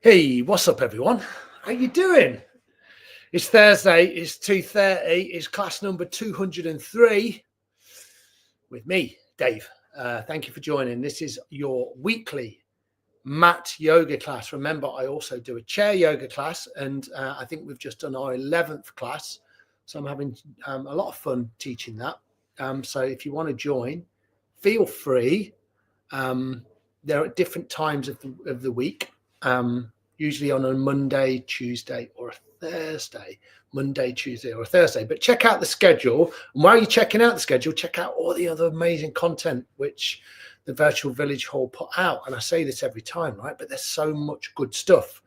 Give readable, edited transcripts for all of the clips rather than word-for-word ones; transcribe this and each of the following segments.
Hey, what's up, everyone? How you doing? It's Thursday. It's 2:30. It's class number 203 with me, Dave. Thank you for joining. This is your weekly mat yoga class. Remember, I also do a chair yoga class, and I think we've just done our 11th class. So I'm having a lot of fun teaching that. So if you want to join, feel free. They're at different times of the week. Usually on a Monday, Tuesday, or a Thursday. Monday, Tuesday, or a Thursday. But check out the schedule. And while you're checking out the schedule, check out all the other amazing content which the Virtual Village Hall put out. And I say this every time, right? But there's so much good stuff.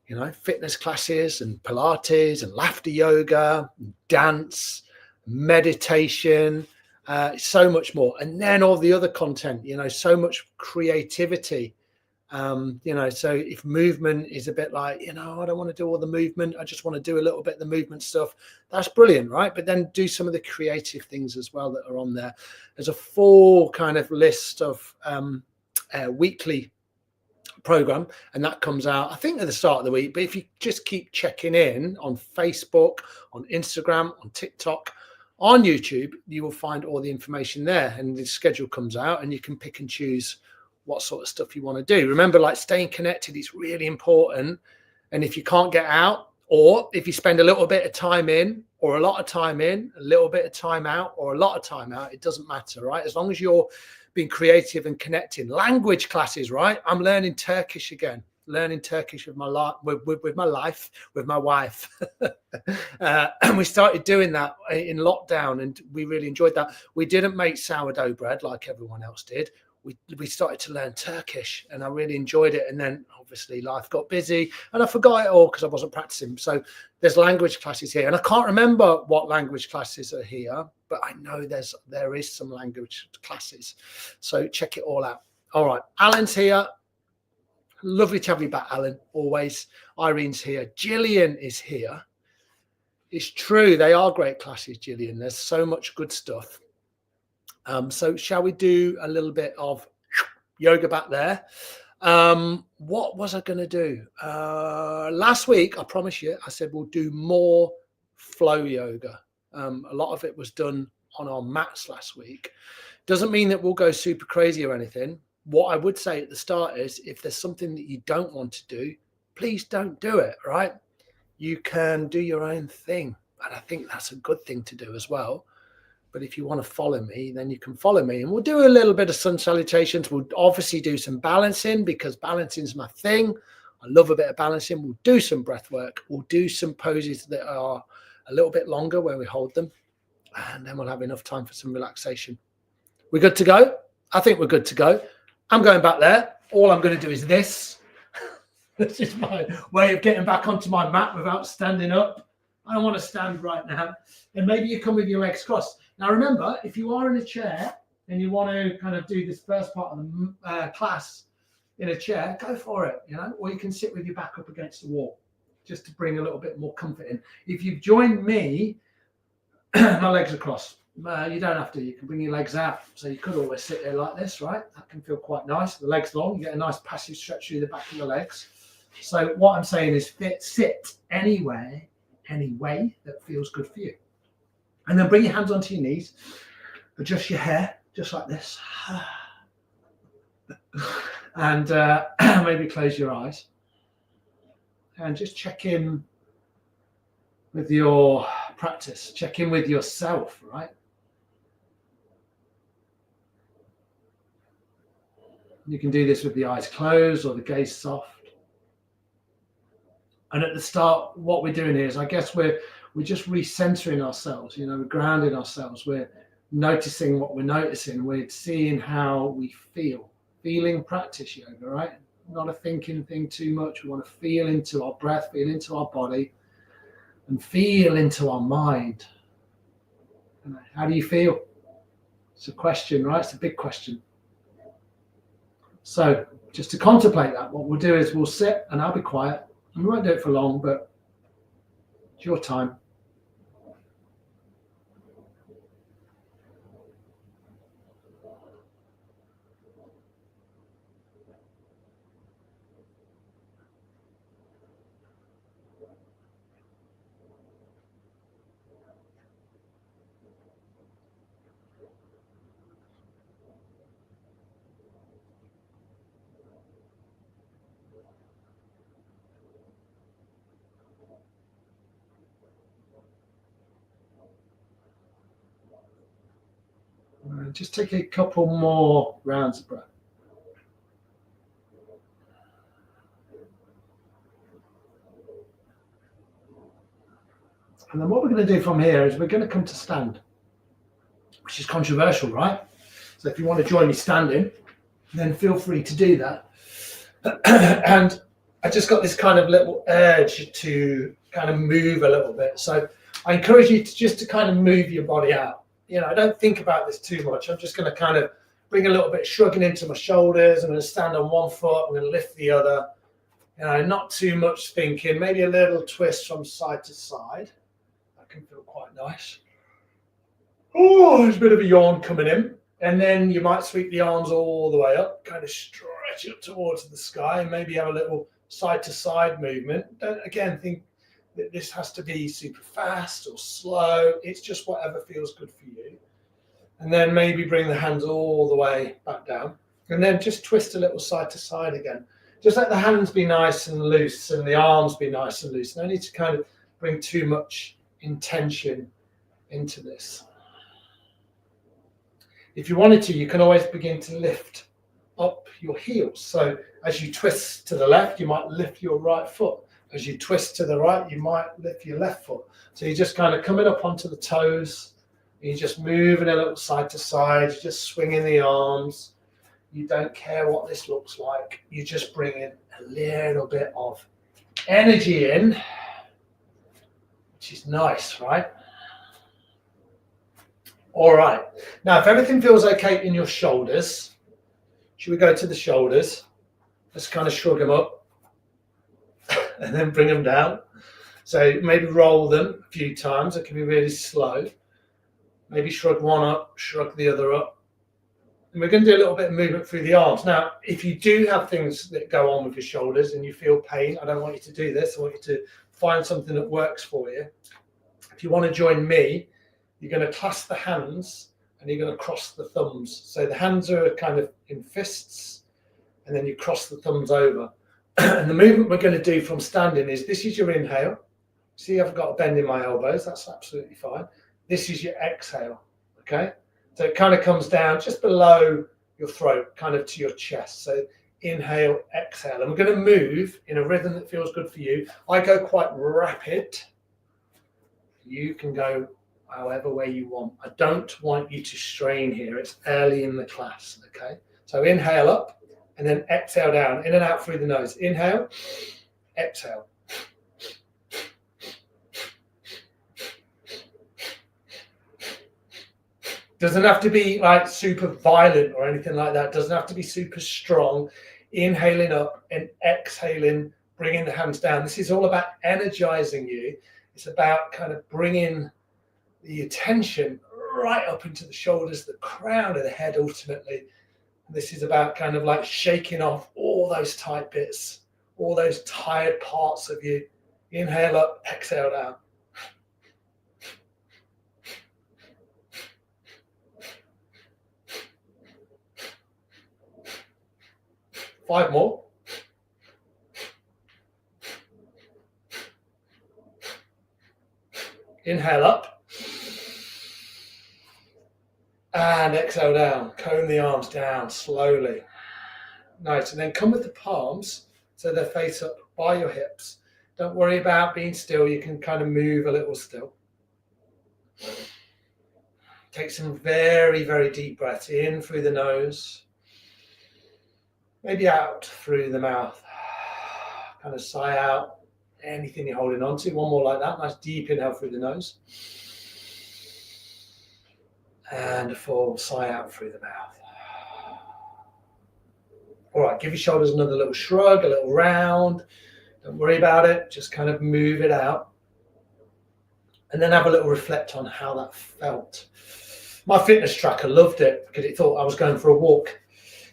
You know, fitness classes and Pilates and laughter yoga, and dance, meditation, so much more. And then all the other content, you know, so much creativity. So if movement is a bit like, I don't want to do all the movement, I just want to do a little bit of the movement stuff, that's brilliant, right? But then do some of the creative things as well that are on there. There's a full kind of list of weekly program, and that comes out I think at the start of the week. But if you just keep checking in on Facebook, on Instagram, on TikTok, on YouTube, you will find all the information there, and the schedule comes out and you can pick and choose what sort of stuff you want to do. Remember, like, staying connected is really important. And if you can't get out, or if you spend a little bit of time in, or a lot of time in, a little bit of time out, or a lot of time out, it doesn't matter, right? As long as you're being creative and connecting. Language classes, right? I'm learning Turkish again. Learning Turkish with my with my wife. And we started doing that in lockdown, and we really enjoyed that. We didn't make sourdough bread like everyone else did. We started to learn Turkish, and I really enjoyed it. And then obviously life got busy and I forgot it all because I wasn't practicing. So there's language classes here, and I can't remember what language classes are here, but I know there is some language classes. So check it all out. All right, Alan's here. Lovely to have you back, Alan. Always. Irene's here. Gillian is here. It's true, they are great classes, Gillian. There's so much good stuff. So shall we do a little bit of yoga back there? What was I going to do? Last week, I promise you, I said we'll do more flow yoga. A lot of it was done on our mats last week. Doesn't mean that we'll go super crazy or anything. What I would say at the start is, if there's something that you don't want to do, please don't do it, right? You can do your own thing. And I think that's a good thing to do as well. But if you want to follow me, then you can follow me. And we'll do a little bit of sun salutations. We'll obviously do some balancing, because balancing is my thing. I love a bit of balancing. We'll do some breath work. We'll do some poses that are a little bit longer where we hold them. And then we'll have enough time for some relaxation. We're good to go? I think we're good to go. I'm going back there. All I'm going to do is this. This is my way of getting back onto my mat without standing up. I don't want to stand right now. And maybe you come with your legs crossed. Now, remember, if you are in a chair and you want to kind of do this first part of the class in a chair, go for it, or you can sit with your back up against the wall, just to bring a little bit more comfort in. If you've joined me, my legs are crossed. You don't have to. You can bring your legs out. So you could always sit there like this, right? That can feel quite nice. The legs long, you get a nice passive stretch through the back of the legs. So what I'm saying is sit anywhere, any way that feels good for you. And then bring your hands onto your knees, adjust your hair, just like this. And maybe close your eyes. And just check in with your practice. Check in with yourself, right? You can do this with the eyes closed or the gaze soft. And at the start, what we're doing here is, I guess we're just recentering ourselves, we're grounding ourselves. We're noticing what we're noticing. We're seeing how we feel. Feeling practice yoga, right? Not a thinking thing too much. We want to feel into our breath, feel into our body, and feel into our mind. How do you feel? It's a question, right? It's a big question. So just to contemplate that, what we'll do is we'll sit and I'll be quiet. And we won't do it for long, but it's your time. just take a couple more rounds of breath. And then what we're going to do from here is we're going to come to stand, which is controversial, right? So if you want to join me standing, then feel free to do that. And I just got this kind of little urge to kind of move a little bit. So I encourage you to just to kind of move your body out. You know, I don't think about this too much. I'm just going to kind of bring a little bit shrugging into my shoulders. I'm going to stand on one foot. I'm going to lift the other. You know, not too much thinking. Maybe a little twist from side to side. That can feel quite nice. Oh, there's a bit of a yawn coming in. And then you might sweep the arms all the way up, kind of stretch up towards the sky, and maybe have a little side to side movement. Don't again think that this has to be super fast or slow. It's just whatever feels good for you. And then maybe bring the hands all the way back down. And then just twist a little side to side again. Just let the hands be nice and loose and the arms be nice and loose. No need to kind of bring too much intention into this. If you wanted to, you can always begin to lift up your heels. So as you twist to the left, you might lift your right foot. As you twist to the right, you might lift your left foot. So you're just kind of coming up onto the toes. You're just moving a little side to side. You're just swinging the arms. You don't care what this looks like. You just bring in a little bit of energy in, which is nice, right? All right. Now, if everything feels okay in your shoulders, should we go to the shoulders? Let's kind of shrug them up and then bring them down. So maybe roll them a few times. It can be really slow. Maybe shrug one up, shrug the other up. And we're going to do a little bit of movement through the arms. Now, if you do have things that go on with your shoulders and you feel pain, I don't want you to do this. I want you to find something that works for you. If you want to join me, you're going to clasp the hands and you're going to cross the thumbs. So the hands are kind of in fists and then you cross the thumbs over. And the movement we're going to do from standing is, this is your inhale. See, I've got a bend in my elbows. That's absolutely fine. This is your exhale, okay? So it kind of comes down just below your throat, kind of to your chest. So inhale, exhale. And we're going to move in a rhythm that feels good for you. I go quite rapid. You can go however way you want. I don't want you to strain here. It's early in the class, okay? So inhale up and then exhale down, in and out through the nose. Inhale, exhale. Doesn't have to be like super violent or anything like that. Doesn't have to be super strong. Inhaling up and exhaling, bringing the hands down. This is all about energizing you. It's about kind of bringing the attention right up into the shoulders, the crown of the head ultimately. This is about kind of like shaking off all those tight bits, all those tired parts of you. Inhale up, exhale down. Five more. Inhale up. And exhale down. Cone the arms down slowly. Nice. And then come with the palms so they're face up by your hips. Don't worry about being still. You can kind of move a little still. Take some very, very deep breaths in through the nose. Maybe out through the mouth. Kind of sigh out anything you're holding on to. One more like that. Nice deep inhale through the nose. And a full sigh out through the mouth. All right, give your shoulders another little shrug, a little round. Don't worry about it. Just kind of move it out. And then have a little reflect on how that felt. My fitness tracker loved it because it thought I was going for a walk.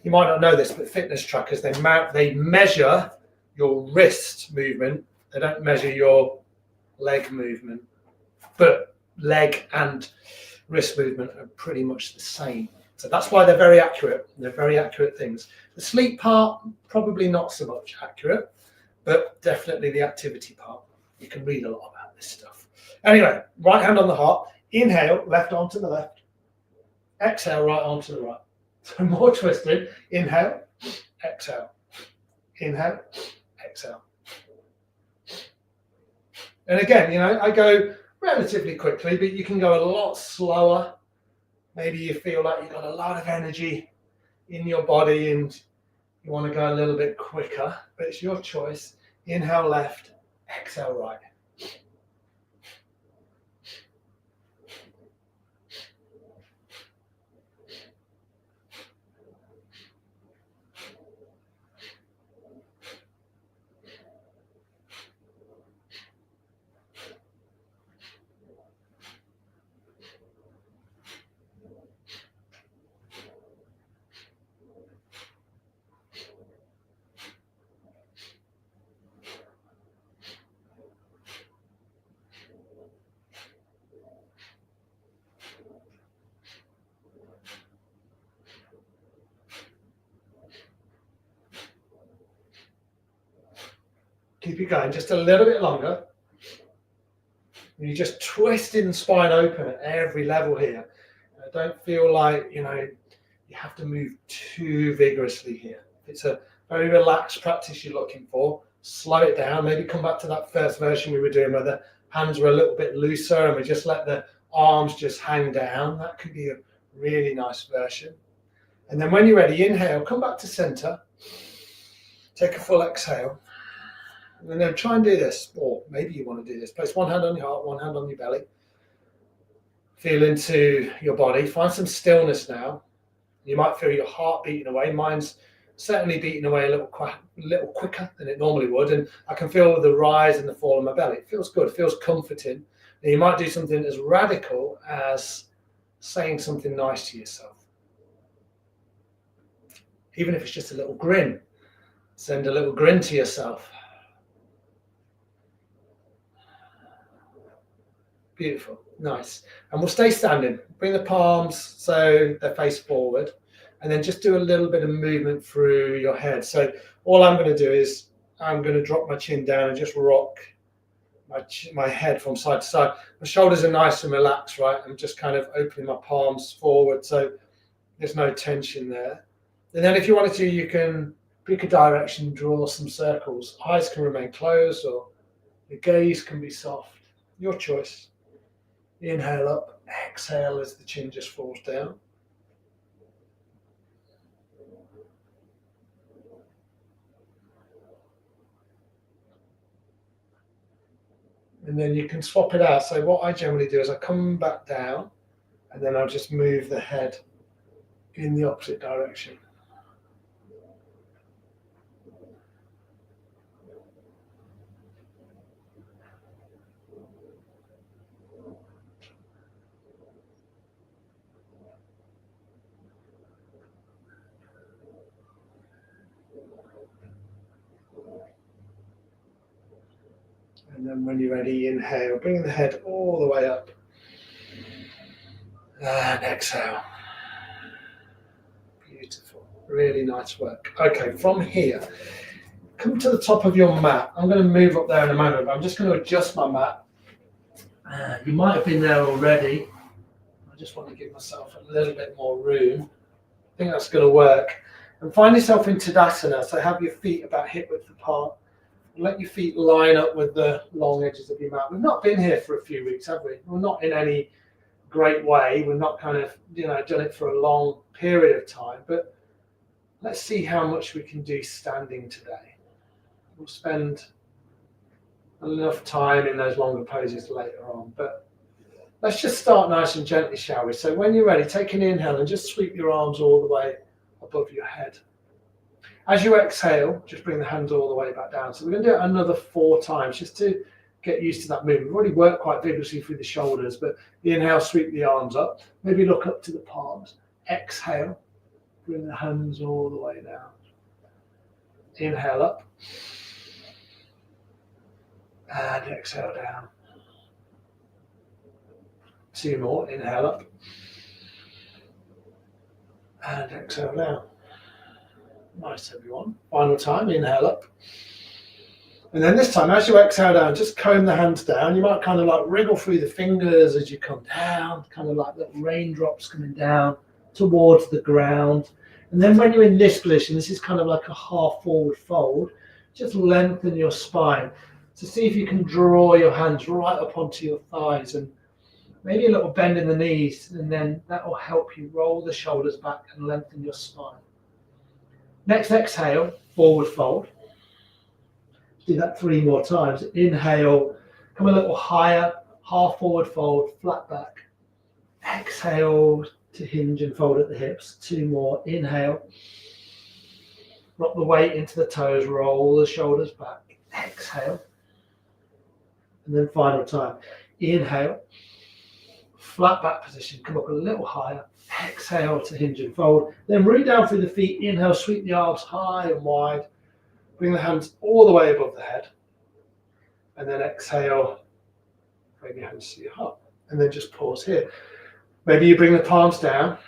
You might not know this, but fitness trackers, they measure your wrist movement. They don't measure your leg movement. But leg and wrist movement are pretty much the same. So that's why they're very accurate. They're very accurate things. The sleep part, probably not so much accurate, but definitely the activity part. You can read a lot about this stuff. Anyway, right hand on the heart. Inhale, left arm to the left. exhale, right arm to the right. So more twisting. Inhale, exhale. Inhale, exhale. And again, I go relatively quickly, but you can go a lot slower. Maybe you feel like you've got a lot of energy in your body and you want to go a little bit quicker, but it's your choice. Inhale left, exhale right. Keep it going just a little bit longer. You're just twisting the spine open at every level here. Don't feel like, you have to move too vigorously here. It's a very relaxed practice you're looking for. Slow it down. Maybe come back to that first version we were doing where the hands were a little bit looser and we just let the arms just hang down. That could be a really nice version. And then when you're ready, inhale, come back to center. Take a full exhale. And then try and do this, or maybe you want to do this. Place one hand on your heart, one hand on your belly. Feel into your body. Find some stillness now. You might feel your heart beating away. Mine's certainly beating away a little quicker than it normally would. And I can feel the rise and the fall of my belly. It feels good. It feels comforting. And you might do something as radical as saying something nice to yourself. Even if it's just a little grin. Send a little grin to yourself. Beautiful, nice. And we'll stay standing. Bring the palms so they face forward. And then just do a little bit of movement through your head. So all I'm going to do is I'm going to drop my chin down and just rock my head from side to side. My shoulders are nice and relaxed, right? I'm just kind of opening my palms forward so there's no tension there. And then if you wanted to, you can pick a direction, draw some circles. Eyes can remain closed or the gaze can be soft. Your choice. Inhale up, exhale as the chin just falls down. And then you can swap it out. So what I generally do is I come back down and then I'll just move the head in the opposite direction. And then when you're ready, inhale, bring the head all the way up. And exhale. Beautiful. Really nice work. Okay, from here, come to the top of your mat. I'm going to move up there in a moment, but I'm just going to adjust my mat. You might have been there already. I just want to give myself a little bit more room. I think that's going to work. And find yourself in Tadasana. So have your feet about hip width apart. Let your feet line up with the long edges of your mat. We've not been here for a few weeks, have we? We're not in any great way. We've not kind of, done it for a long period of time. But let's see how much we can do standing today. We'll spend enough time in those longer poses later on. But let's just start nice and gently, shall we? So when you're ready, take an inhale and just sweep your arms all the way above your head. As you exhale, just bring the hands all the way back down. So we're going to do it another 4 times just to get used to that movement. We've already worked quite vigorously through the shoulders, but the inhale, sweep the arms up. Maybe look up to the palms. Exhale, bring the hands all the way down. Inhale up. And exhale down. 2 more. Inhale up. And exhale down. Nice, everyone. Final time, inhale up. And then this time, as you exhale down, just comb the hands down. You might kind of like wriggle through the fingers as you come down, kind of like little raindrops coming down towards the ground. And then when you're in this position, this is kind of like a half forward fold, just lengthen your spine. So see if you can draw your hands right up onto your thighs and maybe a little bend in the knees, and then that will help you roll the shoulders back and lengthen your spine. Next exhale, forward fold. Do that 3 more times. Inhale, come a little higher, half forward fold, flat back. Exhale to hinge and fold at the hips. 2 more. Inhale. Drop the weight into the toes, roll the shoulders back. Exhale. And then final time. Inhale. Flat back position. Come up a little higher. Exhale to hinge and fold. Then root down through the feet. Inhale, sweep the arms high and wide. Bring the hands all the way above the head. And then exhale. Bring your hands to your heart. And then just pause here. Maybe you bring the palms down.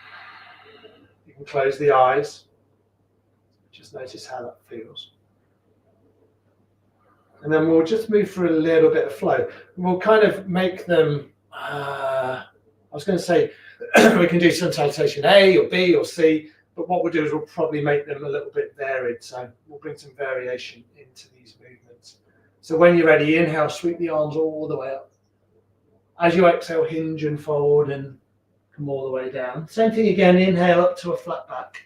You can close the eyes. Just notice how that feels. And then we'll just move through a little bit of flow. We'll kind of make them, I was going to say, we can do sun salutation A or B or C, but what we'll do is we'll probably make them a little bit varied. So we'll bring some variation into these movements. So when you're ready, inhale, sweep the arms all the way up. As you exhale, hinge and fold and come all the way down. Same thing again, inhale up to a flat back.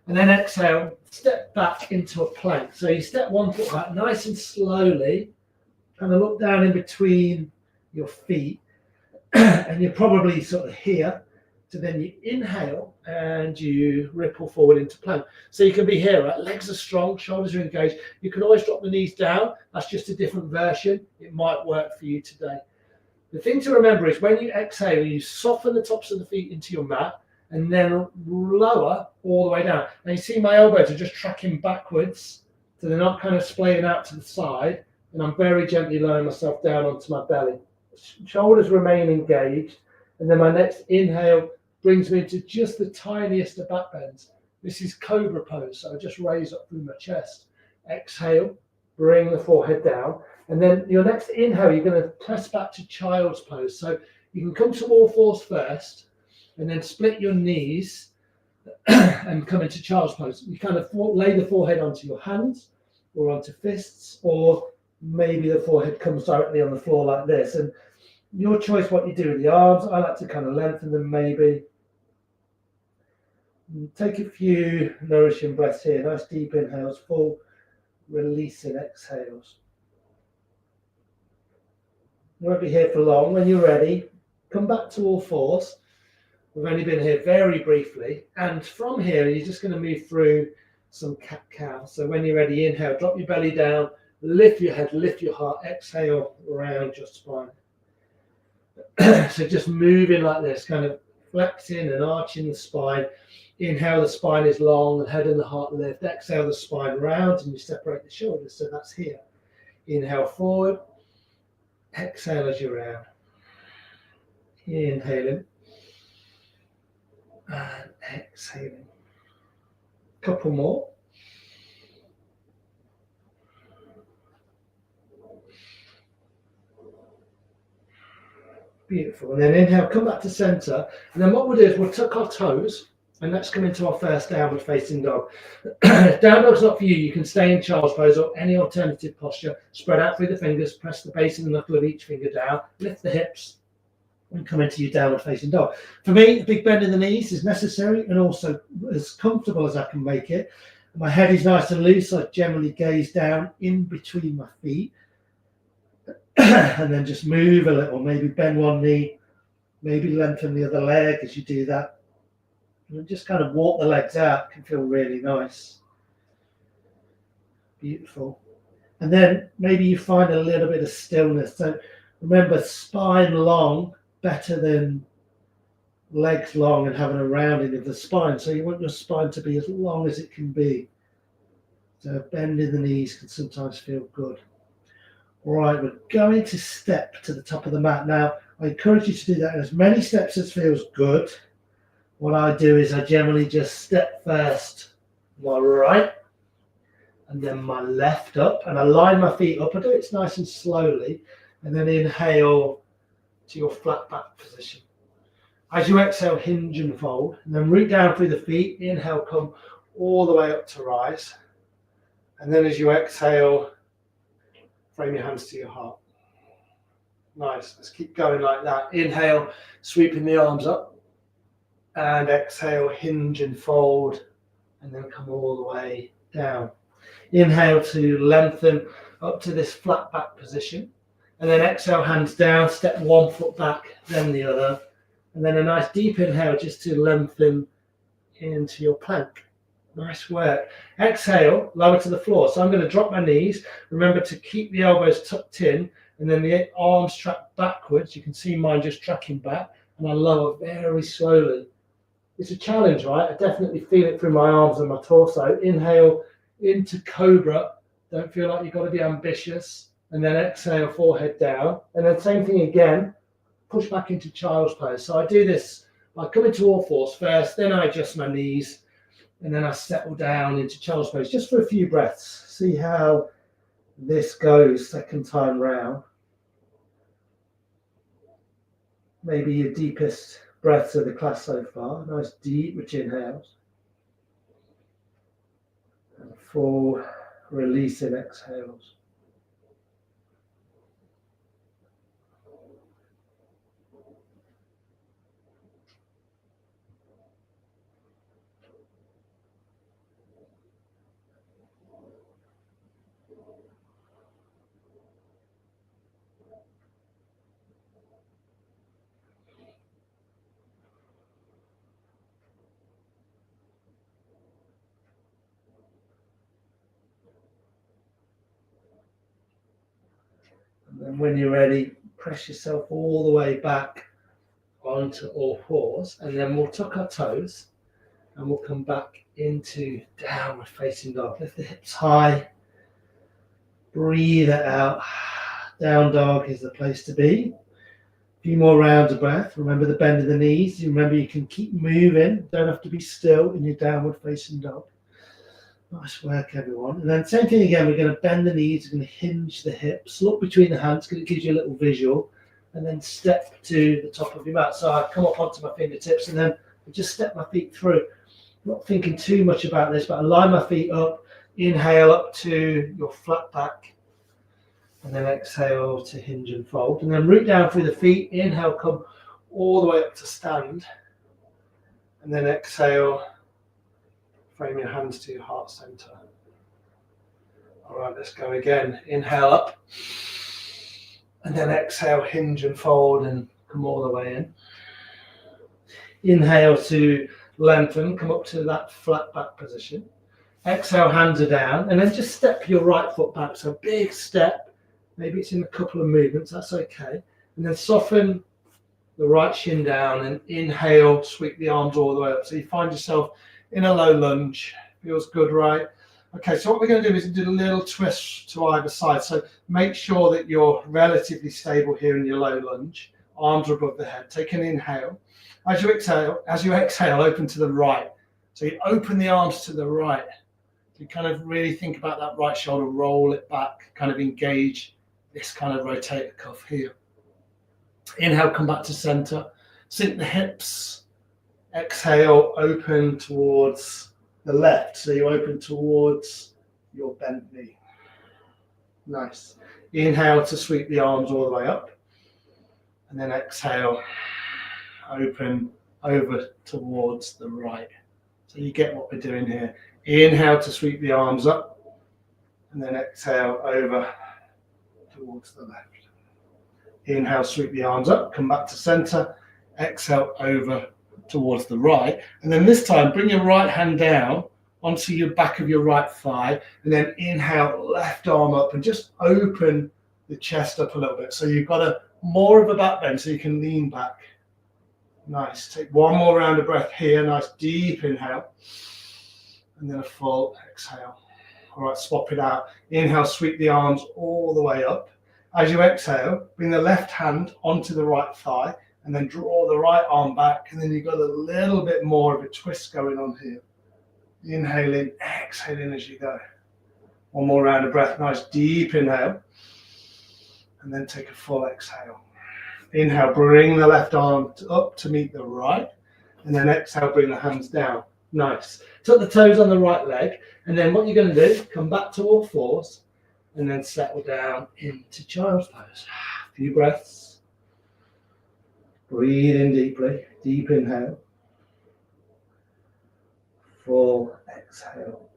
And then exhale, step back into a plank. So you step 1 foot back nice and slowly, kind of look down in between your feet, and you're probably sort of here. So then you inhale and you ripple forward into plank. So you can be here, right? Legs are strong, shoulders are engaged. You can always drop the knees down. That's just a different version. It might work for you today. The thing to remember is when you exhale, you soften the tops of the feet into your mat and then lower all the way down. Now you see my elbows are just tracking backwards, so they're not kind of splaying out to the side, and I'm very gently lowering myself down onto my belly. Shoulders remain engaged, and then my next inhale brings me into just the tiniest of back bends. This is cobra pose, so I just raise up through my chest. Exhale, bring the forehead down, and then your next inhale, you're going to press back to child's pose. So you can come to all fours first, and then split your knees and come into child's pose. You kind of lay the forehead onto your hands or onto fists, or maybe the forehead comes directly on the floor like this. And your choice what you do with the arms. I like to kind of lengthen them maybe. Take a few nourishing breaths here. Nice deep inhales, full releasing exhales. You won't be here for long. When you're ready, come back to all fours. We've only been here very briefly. And from here, you're just going to move through some cat-cow. So when you're ready, inhale, drop your belly down, lift your head, lift your heart, exhale, round your spine. So just moving like this, kind of flexing and arching the spine. Inhale, the spine is long, the head and the heart lift. Exhale, the spine round, and you separate the shoulders. So that's here. Inhale forward. Exhale as you round. Inhaling. And exhaling. Couple more. Beautiful. And then inhale, come back to center. And then what we'll do is we'll tuck our toes, and let's come into our first downward facing dog. If down dog's not for you, you can stay in child's pose or any alternative posture. Spread out through the fingers, press the base of the knuckle of each finger down, lift the hips, and come into your downward facing dog. For me, a big bend in the knees is necessary and also as comfortable as I can make it. My head is nice and loose. I generally gaze down in between my feet and then just move a little, maybe bend one knee, maybe lengthen the other leg as you do that. And just kind of walk the legs out. It can feel really nice. Beautiful. And then maybe you find a little bit of stillness. So remember, spine long, better than legs long and having a rounding of the spine. So you want your spine to be as long as it can be. So bending the knees can sometimes feel good. All right, we're going to step to the top of the mat. Now, I encourage you to do that in as many steps as feels good. What I do is I generally just step first my right and then my left up, and I line my feet up. I do it nice and slowly, and then inhale to your flat back position. As you exhale, hinge and fold, and then root down through the feet. Inhale, come all the way up to rise. And then as you exhale, frame your hands to your heart. Nice. Let's keep going like that. Inhale, sweeping the arms up. And exhale, hinge and fold. And then come all the way down. Inhale to lengthen up to this flat back position. And then exhale, hands down, step one foot back, then the other. And then a nice deep inhale just to lengthen into your plank. Nice work. Exhale, lower to the floor. So I'm going to drop my knees. Remember to keep the elbows tucked in and then the arms track backwards. You can see mine just tracking back. And I lower very slowly. It's a challenge, right? I definitely feel it through my arms and my torso. Inhale into cobra. Don't feel like you've got to be ambitious. And then exhale, forehead down. And then same thing again. Push back into child's pose. So I do this, I come into all fours first, then I adjust my knees, and then I settle down into child's pose just for a few breaths. See how this goes second time round. Maybe your deepest breaths of the class so far. Nice deep, rich inhales. And full releasing exhales. And then when you're ready, press yourself all the way back onto all fours, and then we'll tuck our toes and we'll come back into downward facing dog. Lift the hips high, breathe it out. Down dog is the place to be. A few more rounds of breath. Remember the bend of the knees. Remember you can keep moving, don't have to be still in your downward facing dog. Nice work, everyone. And then same thing again, we're going to bend the knees, we're going to hinge the hips, look between the hands because it gives you a little visual, and then step to the top of your mat. So I come up onto my fingertips and then I just step my feet through. Not thinking too much about this, but I line my feet up, inhale up to your flat back, and then exhale to hinge and fold. And then root down through the feet, inhale, come all the way up to stand, and then exhale, frame your hands to your heart center. All right, let's go again. Inhale up, and then exhale, hinge and fold, and come all the way in. Inhale to lengthen, come up to that flat back position. Exhale, hands are down, and then just step your right foot back. So big step, maybe it's in a couple of movements, that's okay. And then soften the right shin down and inhale, sweep the arms all the way up. So you find yourself in a low lunge. Feels good, right? Okay, so what we're going to do is do a little twist to either side. So make sure that you're relatively stable here in your low lunge. Arms are above the head. Take an inhale. As you exhale, open to the right. So you open the arms to the right. You kind of really think about that right shoulder, roll it back, kind of engage this kind of rotator cuff here. Inhale, come back to center. Sink the hips. Exhale, open towards the left. So you open towards your bent knee. Nice. Inhale to sweep the arms all the way up. And then exhale, open over towards the right. So you get what we're doing here. Inhale to sweep the arms up. And then exhale over towards the left. Inhale, sweep the arms up, come back to center. Exhale, over towards the right, and then this time bring your right hand down onto your back of your right thigh, and then inhale, left arm up, and just open the chest up a little bit. So you've got more of a back bend, so you can lean back. Nice. Take one more round of breath here. Nice deep inhale, and then a full exhale. All right, swap it out. Inhale, sweep the arms all the way up. As you exhale, bring the left hand onto the right thigh, and then draw the right arm back, and then you've got a little bit more of a twist going on here. Inhaling, exhaling as you go. One more round of breath, nice deep inhale, and then take a full exhale. Inhale, bring the left arm up to meet the right. And then exhale, bring the hands down. Nice. Tuck the toes on the right leg. And then what you're going to do, come back to all fours and then settle down into child's pose. A few breaths. Breathe in deeply. Deep inhale. Full exhale.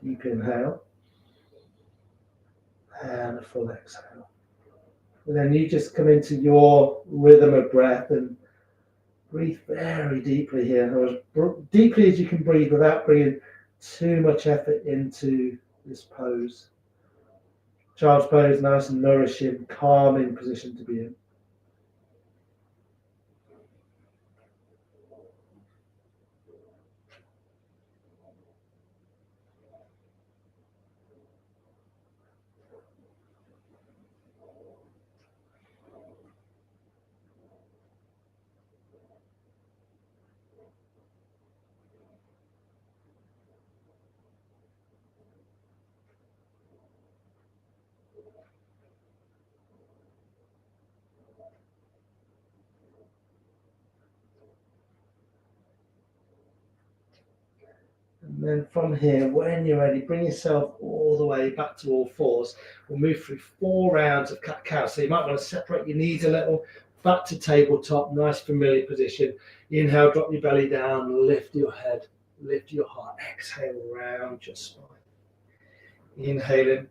Deep inhale. And a full exhale. And then you just come into your rhythm of breath and breathe very deeply here. As deeply as you can breathe without bringing too much effort into this pose. Child's pose, nice and nourishing, calming position to be in. And then from here, when you're ready, bring yourself all the way back to all fours. We'll move through 4 rounds of cat-cow. So you might want to separate your knees a little, back to tabletop, nice familiar position. Inhale, drop your belly down, lift your head, lift your heart. Exhale, round your spine. Inhaling,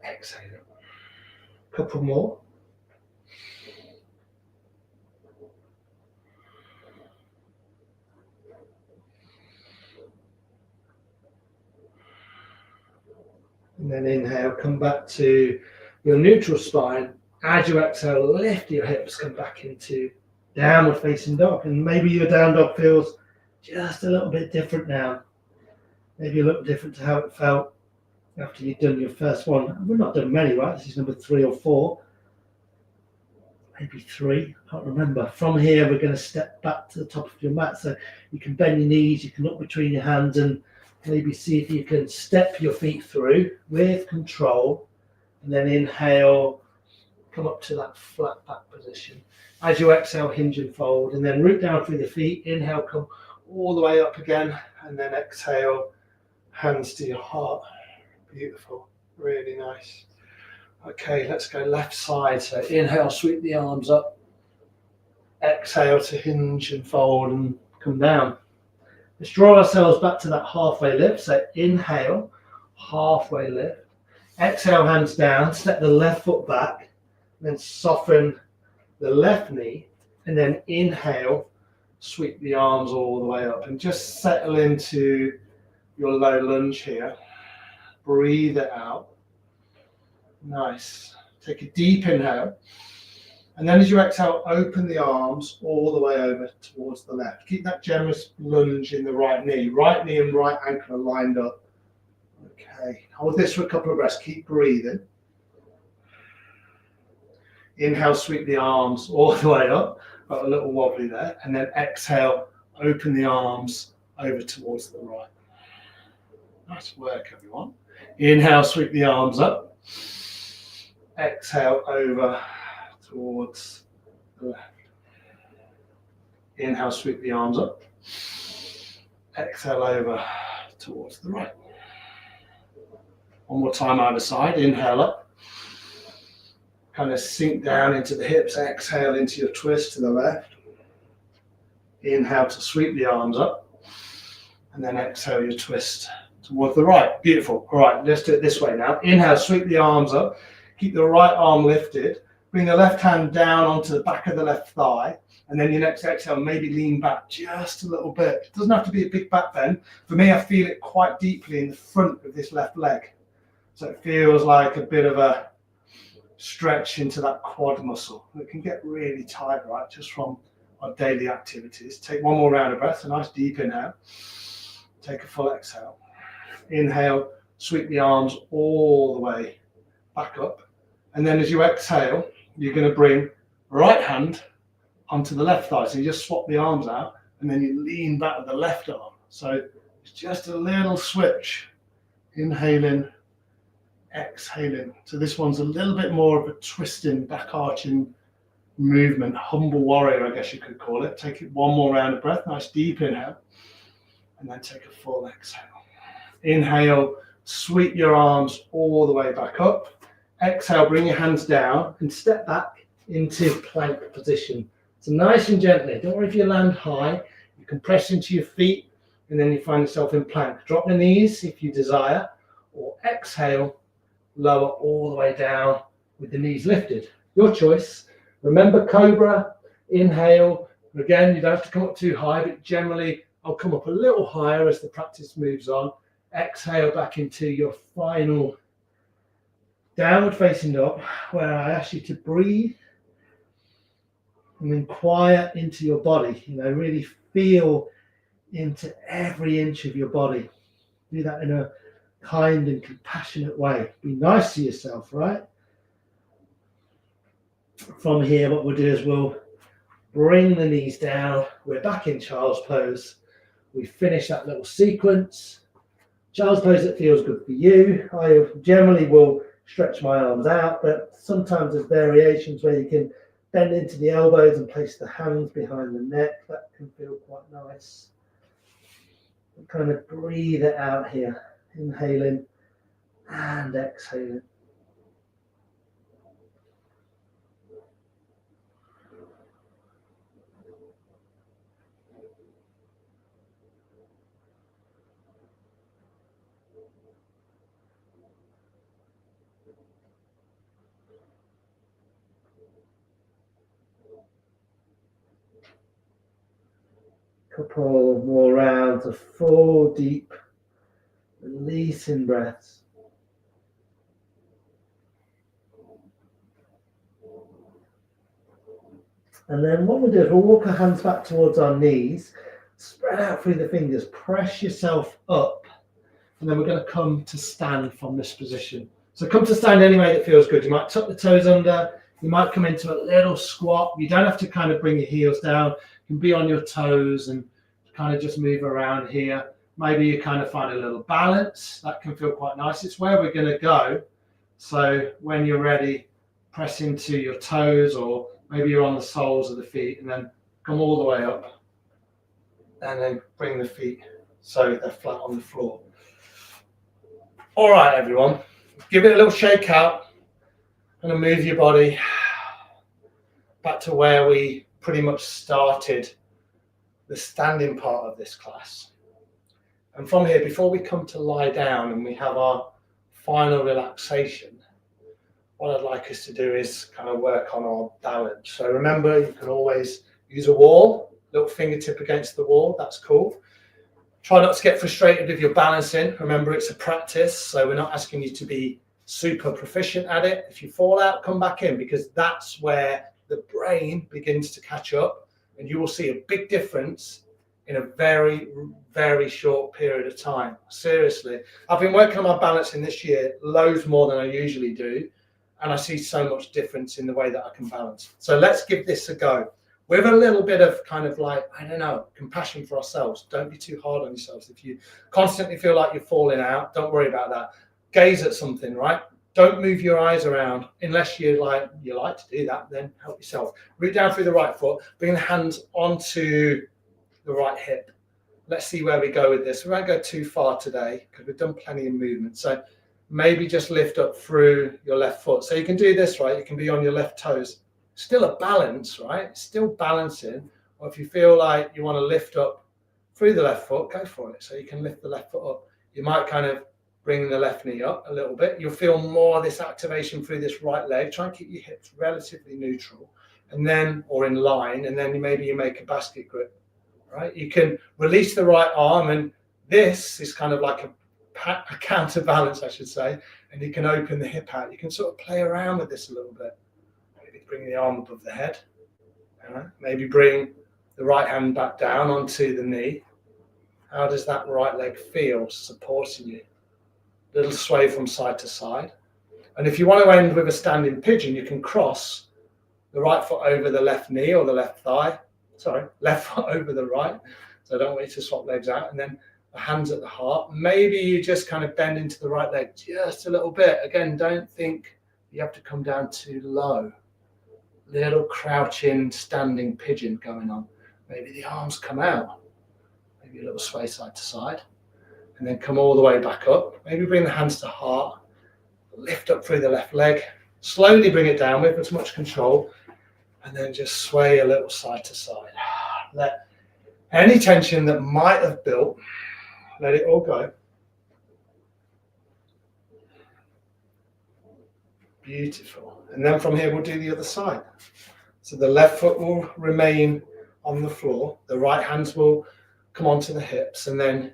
exhaling. Couple more. And then inhale, come back to your neutral spine. As you exhale, lift your hips, come back into downward facing dog. And maybe your down dog feels just a little bit different now. Maybe a little different to how it felt after you've done your first one. We've not done many, right? This is number 3 or 4. Maybe 3, I can't remember. From here, we're going to step back to the top of your mat. So you can bend your knees, you can look between your hands and maybe see if you can step your feet through with control. And then inhale, come up to that flat back position. As you exhale, hinge and fold. And then root down through the feet. Inhale, come all the way up again. And then exhale, hands to your heart. Beautiful, really nice. Okay, let's go left side. So inhale, sweep the arms up. Exhale to hinge and fold and come down. Let's draw ourselves back to that halfway lift. So inhale, halfway lift. Exhale, hands down. Step the left foot back. Then soften the left knee. And then inhale, sweep the arms all the way up. And just settle into your low lunge here. Breathe it out. Nice. Take a deep inhale. And then as you exhale, open the arms all the way over towards the left. Keep that generous lunge in the right knee. Right knee and right ankle are lined up. Okay. Hold this for a couple of breaths. Keep breathing. Inhale, sweep the arms all the way up. Got a little wobbly there. And then exhale, open the arms over towards the right. Nice work, everyone. Inhale, sweep the arms up. Exhale, over towards the left. Inhale, sweep the arms up. Exhale, over towards the right. One more time either side. Inhale up. Kind of sink down into the hips. Exhale into your twist to the left. Inhale to sweep the arms up. And then exhale your twist towards the right. Beautiful. All right, let's do it this way now. Inhale, sweep the arms up. Keep the right arm lifted. Bring the left hand down onto the back of the left thigh. And then your next exhale, maybe lean back just a little bit. It doesn't have to be a big back bend. For me, I feel it quite deeply in the front of this left leg. So it feels like a bit of a stretch into that quad muscle. It can get really tight, right, just from our daily activities. Take one more round of breath, a nice deep inhale. Take a full exhale. Inhale, sweep the arms all the way back up. And then as you exhale, you're going to bring right hand onto the left thigh. So you just swap the arms out and then you lean back with the left arm. So it's just a little switch. Inhaling exhaling. So this one's a little bit more of a twisting, back arching movement, humble warrior, I guess you could call it. Take it one more round of breath, nice deep inhale, and then take a full exhale. Inhale, sweep your arms all the way back up. Exhale, bring your hands down and step back into plank position. So nice and gently. Don't worry if you land high. You can press into your feet and then you find yourself in plank. Drop the knees if you desire, or exhale, lower all the way down with the knees lifted. Your choice. Remember cobra, inhale. Again, you don't have to come up too high, but generally I'll come up a little higher as the practice moves on. Exhale back into your final downward facing dog, where I ask you to breathe and inquire into your body. Really feel into every inch of your body. Do that in a kind and compassionate way. Be nice to yourself, right? From here, what we'll do is we'll bring the knees down. We're back in child's pose. We finish that little sequence. Child's pose that feels good for you. I generally will stretch my arms out, but sometimes there's variations where you can bend into the elbows and place the hands behind the neck. That can feel quite nice. And kind of breathe it out here. Inhaling and exhaling. Couple more rounds of full, deep, releasing breaths. And then what we'll do is we'll walk our hands back towards our knees, spread out through the fingers, press yourself up, and then we're going to come to stand from this position. So come to stand any way that feels good. You might tuck the toes under, you might come into a little squat. You don't have to kind of bring your heels down. You can be on your toes and kind of just move around here. Maybe you kind of find a little balance. That can feel quite nice. It's where we're going to go. So when you're ready, press into your toes, or maybe you're on the soles of the feet, and then come all the way up. And then bring the feet so they're flat on the floor. All right, everyone. Give it a little shake out. And move your body back to where we pretty much started the standing part of this class. And from here, before we come to lie down and we have our final relaxation, what I'd like us to do is kind of work on our balance. So remember, you can always use a wall, little fingertip against the wall, that's cool. Try not to get frustrated with your balancing. Remember, it's a practice, so we're not asking you to be super proficient at it. If you fall out, come back in, because that's where the brain begins to catch up, and you will see a big difference in a very, very short period of time. Seriously, I've been working on my balancing this year loads more than I usually do, and I see so much difference in the way that I can balance. So let's give this a go with a little bit of kind of like, I don't know, compassion for ourselves. Don't be too hard on yourselves. If you constantly feel like you're falling out, don't worry about that. Gaze at something, right? Don't move your eyes around unless you like to do that. Then help yourself. Root down through the right foot. Bring the hands onto the right hip. Let's see where we go with this. We won't go too far today because we've done plenty of movement. So maybe just lift up through your left foot. So you can do this, right? You can be on your left toes. Still a balance, right? Still balancing. Or if you feel like you want to lift up through the left foot, go for it. So you can lift the left foot up. You might kind of bring the left knee up a little bit. You'll feel more of this activation through this right leg. Try and keep your hips relatively neutral, and then, or in line, and then maybe you make a basket grip, right? You can release the right arm, and this is kind of like a counterbalance, I should say, and you can open the hip out. You can sort of play around with this a little bit. Maybe bring the arm above the head. Maybe bring the right hand back down onto the knee. How does that right leg feel supporting you? Little sway from side to side. And if you want to end with a standing pigeon, you can cross the right foot over the left knee or the left thigh. Sorry, left foot over the right. So I don't want you to swap legs out. And then the hands at the heart. Maybe you just kind of bend into the right leg just a little bit. Again, don't think you have to come down too low. Little crouching, standing pigeon going on. Maybe the arms come out. Maybe a little sway side to side. And then come all the way back up. Maybe bring the hands to heart. Lift up through the left leg. Slowly bring it down with as much control. And then just sway a little side to side. Let any tension that might have built, let it all go. Beautiful. And then from here, we'll do the other side. So the left foot will remain on the floor. The right hands will come onto the hips, and then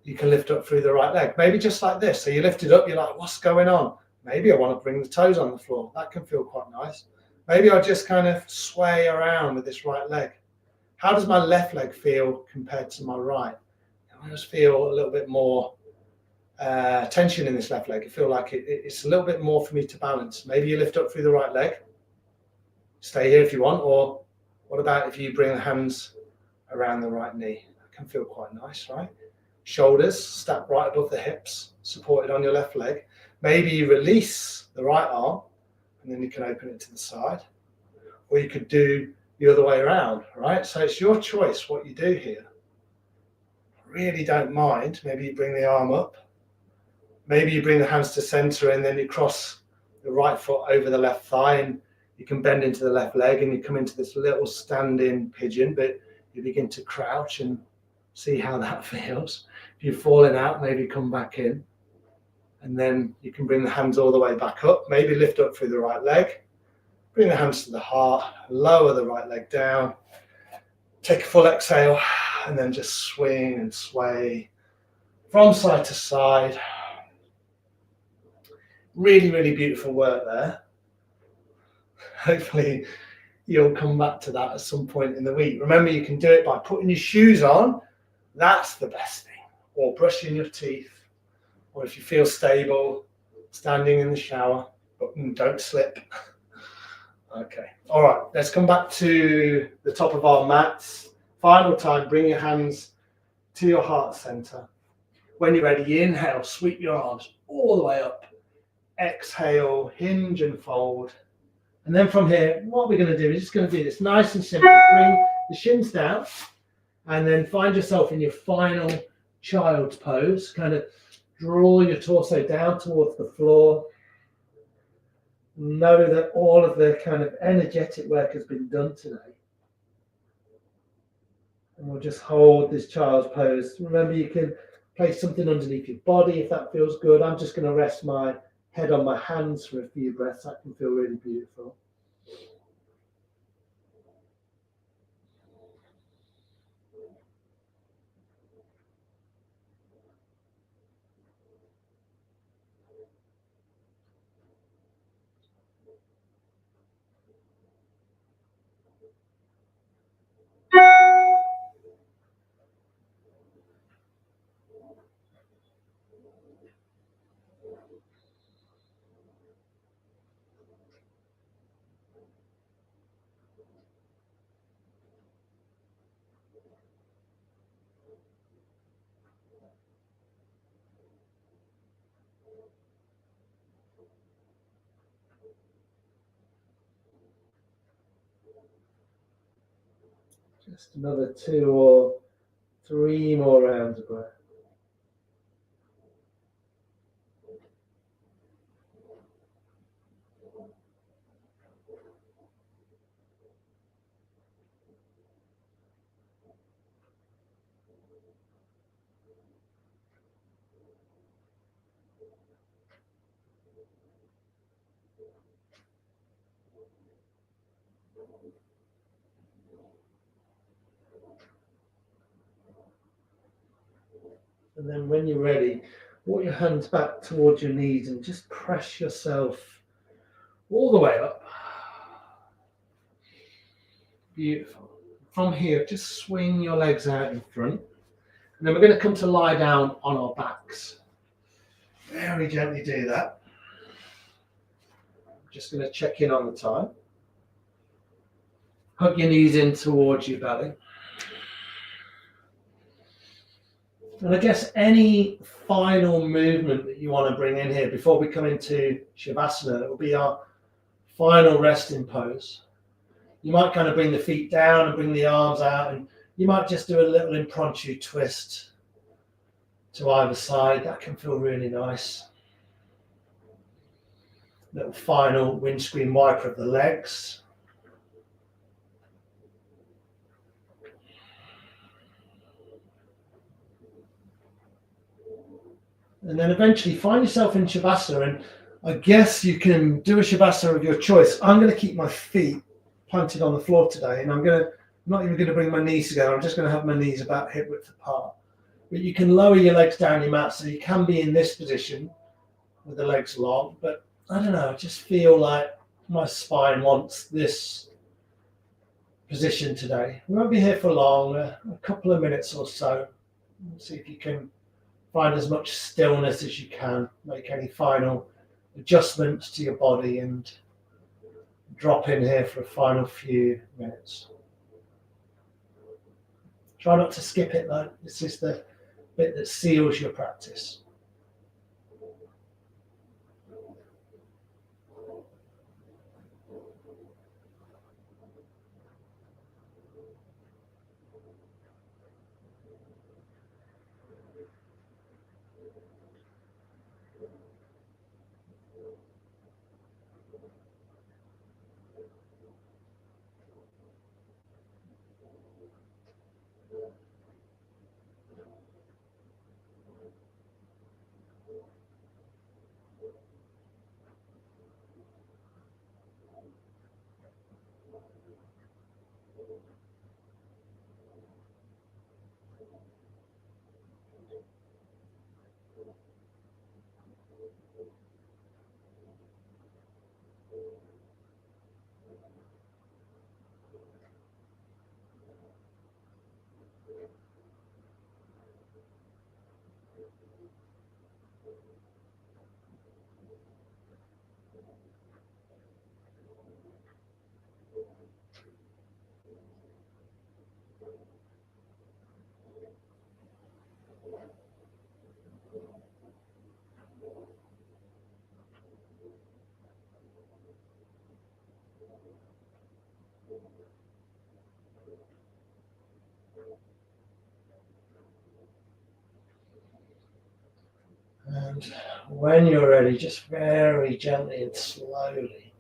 you can lift up through the right leg. Maybe just like this. So you lift it up, you're like, what's going on? Maybe I want to bring the toes on the floor. That can feel quite nice. Maybe I'll just kind of sway around with this right leg. How does my left leg feel compared to my right? I just feel a little bit more tension in this left leg. I feel like it's a little bit more for me to balance. Maybe you lift up through the right leg. Stay here if you want. Or what about if you bring the hands around the right knee? That can feel quite nice, right? Shoulders stacked right above the hips, supported on your left leg. Maybe you release the right arm, and then you can open it to the side. Or you could do the other way around, right? So it's your choice what you do here. Really don't mind. Maybe you bring the arm up. Maybe you bring the hands to center, and then you cross the right foot over the left thigh, and you can bend into the left leg, and you come into this little standing pigeon, but you begin to crouch and see how that feels. If you're falling out, maybe come back in. And then you can bring the hands all the way back up. Maybe lift up through the right leg. Bring the hands to the heart. Lower the right leg down. Take a full exhale, and then just swing and sway from side to side. Really, really beautiful work there. Hopefully you'll come back to that at some point in the week. Remember, you can do it by putting your shoes on. That's the best thing. Or brushing your teeth. Or if you feel stable, standing in the shower, but don't slip. Okay. All right. Let's come back to the top of our mats. Final time, bring your hands to your heart center. When you're ready, inhale, sweep your arms all the way up. Exhale, hinge and fold. And then from here, what we're going to do is just going to do this nice and simple. Bring the shins down, and then find yourself in your final child's pose. Kind of draw your torso down towards the floor. Know that all of the kind of energetic work has been done today. And we'll just hold this child's pose. Remember, you can place something underneath your body if that feels good. I'm just going to rest my head on my hands for a few breaths. That can feel really beautiful. Just another 2 or 3 more rounds of breath. And then when you're ready, walk your hands back towards your knees and just press yourself all the way up. Beautiful. From here, just swing your legs out in front. And then we're going to come to lie down on our backs. Very gently do that. Just going to check in on the time. Hug your knees in towards your belly. And I guess any final movement that you want to bring in here before we come into Shavasana, it will be our final resting pose. You might kind of bring the feet down and bring the arms out, and you might just do a little impromptu twist to either side. That can feel really nice. Little final windscreen wiper of the legs. And then eventually find yourself in Shavasana, and I guess you can do a Shavasana of your choice. I'm going to keep my feet planted on the floor today, and I'm not even going to bring my knees together. I'm just going to have my knees about hip width apart. But you can lower your legs down your mat, so you can be in this position with the legs long. But I don't know, I just feel like my spine wants this position today. We won't be here for long, a couple of minutes or so. Let's see if you can find as much stillness as you can, make any final adjustments to your body, and drop in here for a final few minutes. Try not to skip it though. This is the bit that seals your practice. And when you're ready, just very gently and slowly,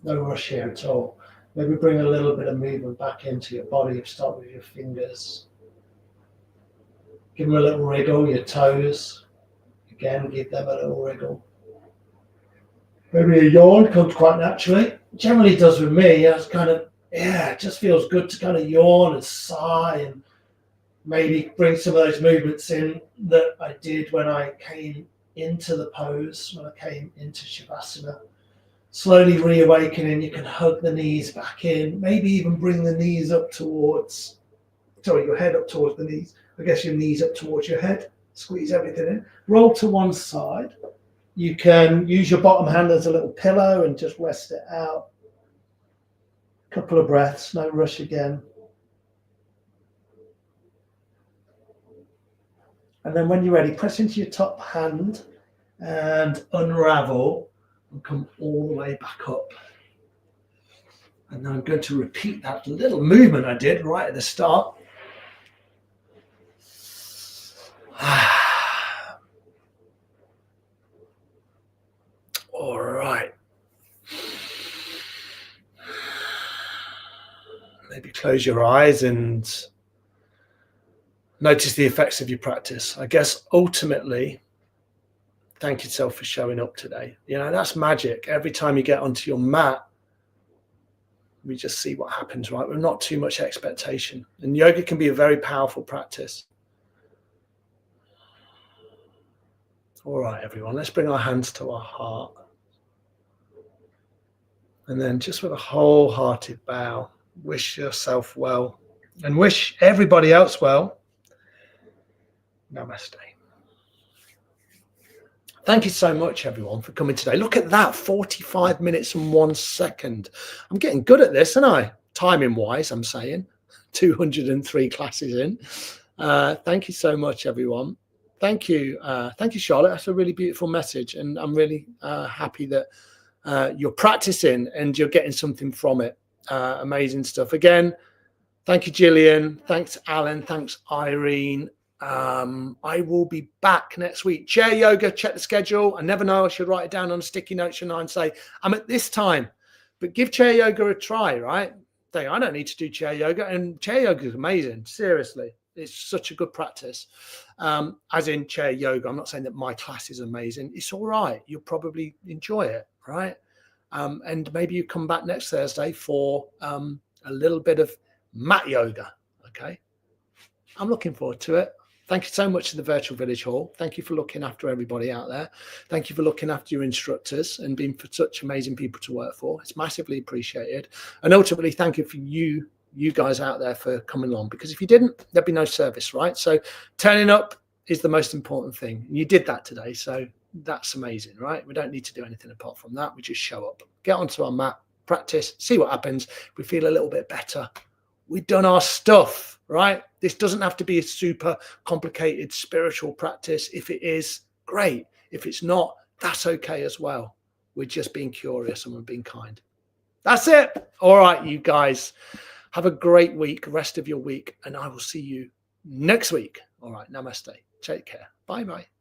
no rush here at all. Maybe bring a little bit of movement back into your body. Start with your fingers. Give them a little wriggle, your toes. Again, give them a little wriggle. Maybe a yawn comes quite naturally. Generally does with me. It's kind of, it just feels good to kind of yawn and sigh, and maybe bring some of those movements in that I did when I came into the pose, when I came into Shavasana. Slowly reawakening, you can hug the knees back in, maybe even bring the knees up towards, your head up towards the knees. I guess your knees up towards your head, squeeze everything in. Roll to one side. You can use your bottom hand as a little pillow and just rest it out. Couple of breaths, no rush again. And then when you're ready, press into your top hand and unravel and come all the way back up. And then I'm going to repeat that little movement I did right at the start. All right. Maybe close your eyes and notice the effects of your practice. I guess ultimately, thank yourself for showing up today. That's magic. Every time you get onto your mat, we just see what happens, right? With not too much expectation. And yoga can be a very powerful practice. All right, everyone, let's bring our hands to our heart. And then just with a wholehearted bow, wish yourself well and wish everybody else well. Namaste. Thank you so much, everyone, for coming today. Look at that, 45 minutes and 1 second. I'm getting good at this, aren't I? Timing-wise, I'm saying. 203 classes in. Thank you so much, everyone. Thank you, Charlotte. That's a really beautiful message, and I'm really happy that you're practicing and you're getting something from it. Amazing stuff. Again, thank you, Gillian. Thanks, Alan. Thanks, Irene. I will be back next week. Chair yoga, check the schedule. I never know. I should write it down on a sticky note, shouldn't I, and say, I'm at this time. But give chair yoga a try, right? Think, I don't need to do chair yoga. And chair yoga is amazing. Seriously. It's such a good practice. As in chair yoga. I'm not saying that my class is amazing. It's all right. You'll probably enjoy it, right? And maybe you come back next Thursday for a little bit of mat yoga. Okay. I'm looking forward to it. Thank you so much to the Virtual Village Hall. Thank you for looking after everybody out there. Thank you for looking after your instructors and being for such amazing people to work for. It's massively appreciated. And ultimately, thank you for you guys out there for coming along, because if you didn't, there'd be no service, right? So turning up is the most important thing. You did that today. So that's amazing, right? We don't need to do anything apart from that. We just show up, get onto our mat, practice, see what happens. We feel a little bit better. We've done our stuff, right? This doesn't have to be a super complicated spiritual practice. If it is, great. If it's not, that's okay as well. We're just being curious and we're being kind. That's it. All right, you guys. Have a great week, rest of your week, and I will see you next week. All right, namaste. Take care. Bye-bye.